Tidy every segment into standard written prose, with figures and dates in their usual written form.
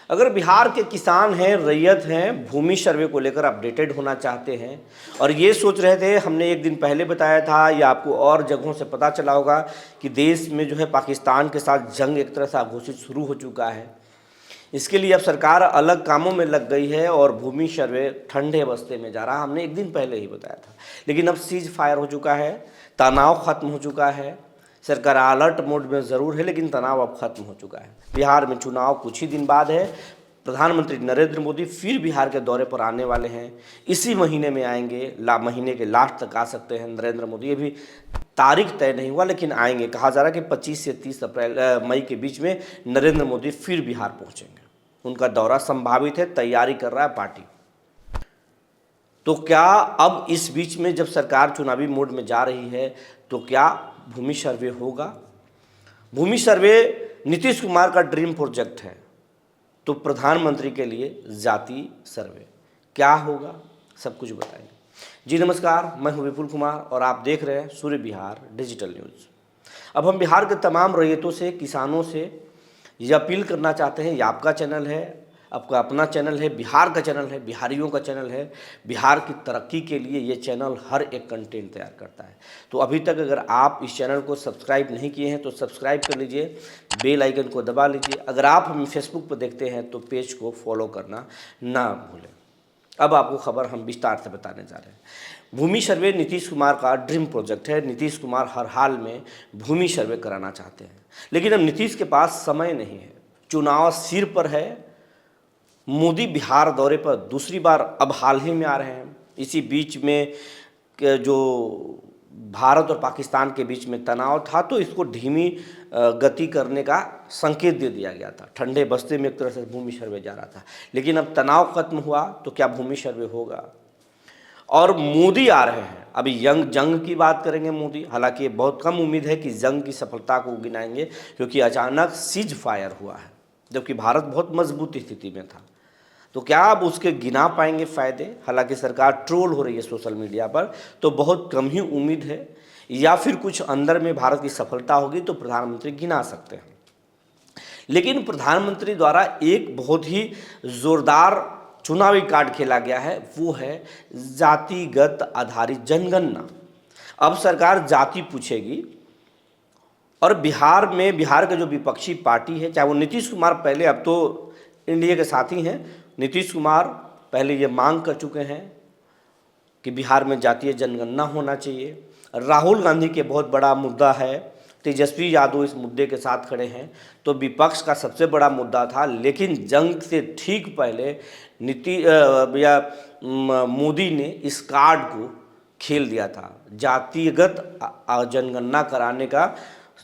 अगर बिहार के किसान हैं, रैयत हैं, भूमि सर्वे को लेकर अपडेटेड होना चाहते हैं और ये सोच रहे थे, हमने एक दिन पहले बताया था या आपको और जगहों से पता चला होगा कि देश में जो है पाकिस्तान के साथ जंग एक तरह से घोषित शुरू हो चुका है। इसके लिए अब सरकार अलग कामों में लग गई है और भूमि सर्वे ठंडे बस्ते में जा रहा, हमने एक दिन पहले ही बताया था। लेकिन अब सीज फायर हो चुका है, तनाव खत्म हो चुका है, सरकार अलर्ट मोड में ज़रूर है लेकिन तनाव अब खत्म हो चुका है। बिहार में चुनाव कुछ ही दिन बाद है। प्रधानमंत्री नरेंद्र मोदी फिर बिहार के दौरे पर आने वाले हैं, इसी महीने में आएंगे, महीने के लास्ट तक आ सकते हैं नरेंद्र मोदी। ये भी तारीख तय नहीं हुआ लेकिन आएंगे। कहा जा रहा है कि 25 से 30 मई के बीच में नरेंद्र मोदी फिर बिहार पहुंचेंगे। उनका दौरा संभावित है, तैयारी कर रहा है पार्टी। तो क्या अब इस बीच में जब सरकार चुनावी मोड में जा रही है तो क्या भूमि सर्वे होगा? भूमि सर्वे नीतीश कुमार का ड्रीम प्रोजेक्ट है, तो प्रधानमंत्री के लिए जाति सर्वे क्या होगा, सब कुछ बताएंगे। जी नमस्कार, मैं हूं विपुल कुमार और आप देख रहे हैं सूर्य बिहार डिजिटल न्यूज़। अब हम बिहार के तमाम रैयतों से, किसानों से ये अपील करना चाहते हैं, ये आपका चैनल है, आपका अपना चैनल है, बिहार का चैनल है, बिहारियों का चैनल है। बिहार की तरक्की के लिए ये चैनल हर एक कंटेंट तैयार करता है। तो अभी तक अगर आप इस चैनल को सब्सक्राइब नहीं किए हैं तो सब्सक्राइब कर लीजिए, बेल आइकन को दबा लीजिए। अगर आप हमें फेसबुक पर देखते हैं तो पेज को फॉलो करना ना भूलें। अब आपको खबर हम विस्तार से बताने जा रहे हैं। भूमि सर्वे नीतीश कुमार का ड्रीम प्रोजेक्ट है। नीतीश कुमार हर हाल में भूमि सर्वे कराना चाहते हैं, लेकिन अब नीतीश के पास समय नहीं है, चुनाव सिर पर है। मोदी बिहार दौरे पर दूसरी बार अब हाल ही में आ रहे हैं। इसी बीच में जो भारत और पाकिस्तान के बीच में तनाव था तो इसको धीमी गति करने का संकेत दे दिया गया था। ठंडे बस्ते में एक तरह से भूमि सर्वे जा रहा था, लेकिन अब तनाव खत्म हुआ तो क्या भूमि सर्वे होगा? और मोदी आ रहे हैं, अभी जंग की बात करेंगे मोदी। हालांकि बहुत कम उम्मीद है कि जंग की सफलता को गिनाएंगे, क्योंकि अचानक सीज फायर हुआ है जबकि भारत बहुत मजबूत स्थिति में था। तो क्या आप उसके गिना पाएंगे फ़ायदे? हालांकि सरकार ट्रोल हो रही है सोशल मीडिया पर, तो बहुत कम ही उम्मीद है, या फिर कुछ अंदर में भारत की सफलता होगी तो प्रधानमंत्री गिना सकते हैं। लेकिन प्रधानमंत्री द्वारा एक बहुत ही ज़ोरदार चुनावी कार्ड खेला गया है, वो है जातिगत आधारित जनगणना। अब सरकार जाति पूछेगी और बिहार में, बिहार के जो विपक्षी पार्टी है, चाहे वो नीतीश कुमार पहले, अब तो एनडीए के साथी हैं, नीतीश कुमार पहले ये मांग कर चुके हैं कि बिहार में जातीय जनगणना होना चाहिए। राहुल गांधी के बहुत बड़ा मुद्दा है, तेजस्वी यादव इस मुद्दे के साथ खड़े हैं, तो विपक्ष का सबसे बड़ा मुद्दा था। लेकिन जंग से ठीक पहले मोदी ने इस कार्ड को खेल दिया था। जातिगत जनगणना कराने का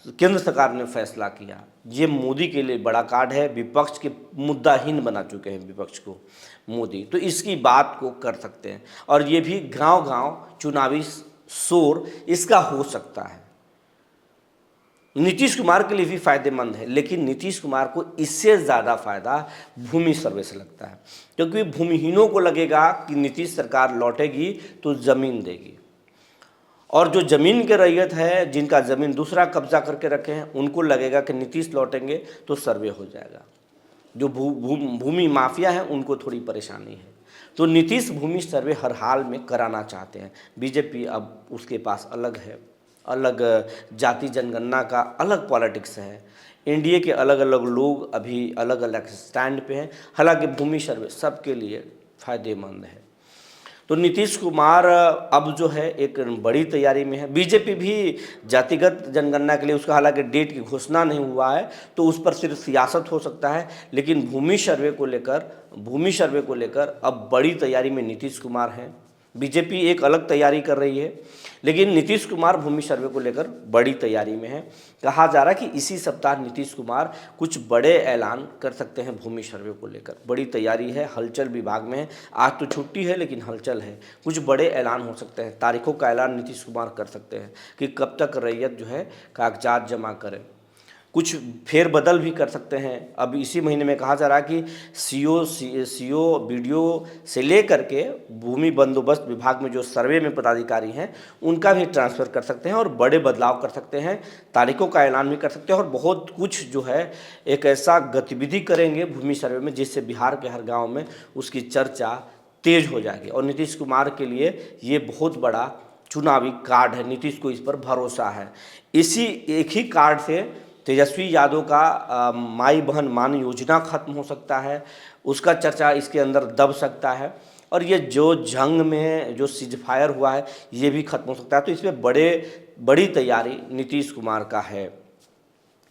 केंद्र सरकार ने फैसला किया। ये मोदी के लिए बड़ा कार्ड है। विपक्ष के मुद्दाहीन बना चुके हैं विपक्ष को मोदी, तो इसकी बात को कर सकते हैं। और ये भी गांव-गांव चुनावी शोर इसका हो सकता है। नीतीश कुमार के लिए भी फायदेमंद है, लेकिन नीतीश कुमार को इससे ज़्यादा फायदा भूमि सर्वे से लगता है, क्योंकि भूमिहीनों को लगेगा कि नीतीश सरकार लौटेगी तो ज़मीन देगी, और जो ज़मीन के रैयत है, जिनका ज़मीन दूसरा कब्जा करके रखे हैं, उनको लगेगा कि नीतीश लौटेंगे तो सर्वे हो जाएगा। जो भूमि माफिया है उनको थोड़ी परेशानी है, तो नीतीश भूमि सर्वे हर हाल में कराना चाहते हैं। बीजेपी अब उसके पास अलग है, अलग जाति जनगणना का अलग पॉलिटिक्स है। एनडीए के अलग अलग लोग अभी अलग अलग स्टैंड पे हैं। हालांकि भूमि सर्वे सबके लिए फ़ायदेमंद है। तो नीतीश कुमार अब जो है एक बड़ी तैयारी में है। बीजेपी भी जातिगत जनगणना के लिए, उसका हालांकि डेट की घोषणा नहीं हुआ है, तो उस पर सिर्फ सियासत हो सकता है। लेकिन भूमि सर्वे को लेकर अब बड़ी तैयारी में नीतीश कुमार हैं। बीजेपी एक अलग तैयारी कर रही है, लेकिन नीतीश कुमार भूमि सर्वे को लेकर बड़ी तैयारी में है। कहा जा रहा है कि इसी सप्ताह नीतीश कुमार कुछ बड़े ऐलान कर सकते हैं भूमि सर्वे को लेकर। बड़ी तैयारी है, हलचल विभाग में है। आज तो छुट्टी है लेकिन हलचल है, कुछ बड़े ऐलान हो सकते हैं। तारीखों का ऐलान नीतीश कुमार कर सकते हैं कि कब तक रैयत जो है कागजात जमा करे। कुछ फेरबदल भी कर सकते हैं। अब इसी महीने में कहा जा रहा है कि सीओ बीडीओ से लेकर के भूमि बंदोबस्त विभाग में जो सर्वे में पदाधिकारी हैं उनका भी ट्रांसफ़र कर सकते हैं और बड़े बदलाव कर सकते हैं, तारीखों का ऐलान भी कर सकते हैं और बहुत कुछ जो है एक ऐसा गतिविधि करेंगे भूमि सर्वे में जिससे बिहार के हर गाँव में उसकी चर्चा तेज हो जाएगी। और नीतीश कुमार के लिए ये बहुत बड़ा चुनावी कार्ड है, नीतीश को इस पर भरोसा है। इसी एक ही कार्ड से तेजस्वी यादव का माई बहन मान योजना खत्म हो सकता है, उसका चर्चा इसके अंदर दब सकता है और ये जो जंग में जो सीजफायर हुआ है ये भी खत्म हो सकता है। तो इसमें बड़ी तैयारी नीतीश कुमार का है।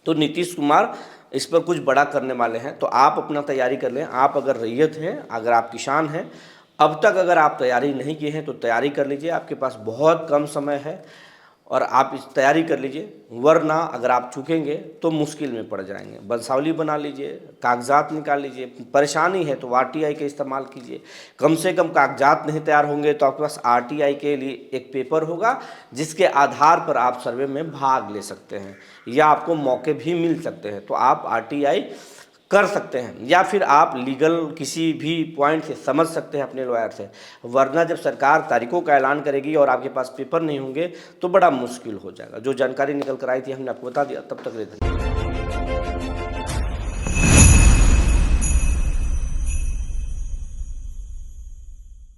तो नीतीश कुमार इस पर कुछ बड़ा करने वाले हैं, तो आप अपना तैयारी कर लें। आप अगर रैयत हैं, अगर आप किसान हैं, अब तक अगर आप तैयारी नहीं किए हैं तो तैयारी कर लीजिए, आपके पास बहुत कम समय है और आप इस तैयारी कर लीजिए, वरना अगर आप चूकेंगे तो मुश्किल में पड़ जाएंगे। वंशावली बना लीजिए, कागजात निकाल लीजिए, परेशानी है तो आरटीआई का इस्तेमाल कीजिए। कम से कम कागजात नहीं तैयार होंगे तो आपके पास आरटीआई के लिए एक पेपर होगा जिसके आधार पर आप सर्वे में भाग ले सकते हैं या आपको मौके भी मिल सकते हैं, तो आप आरटीआई कर सकते हैं या फिर आप लीगल किसी भी पॉइंट से समझ सकते हैं अपने लॉयर से। वरना जब सरकार तारीखों का ऐलान करेगी और आपके पास पेपर नहीं होंगे तो बड़ा मुश्किल हो जाएगा। जो जानकारी निकल कर आई थी हमने आपको बता दिया। तब तक के लिए धन्यवाद।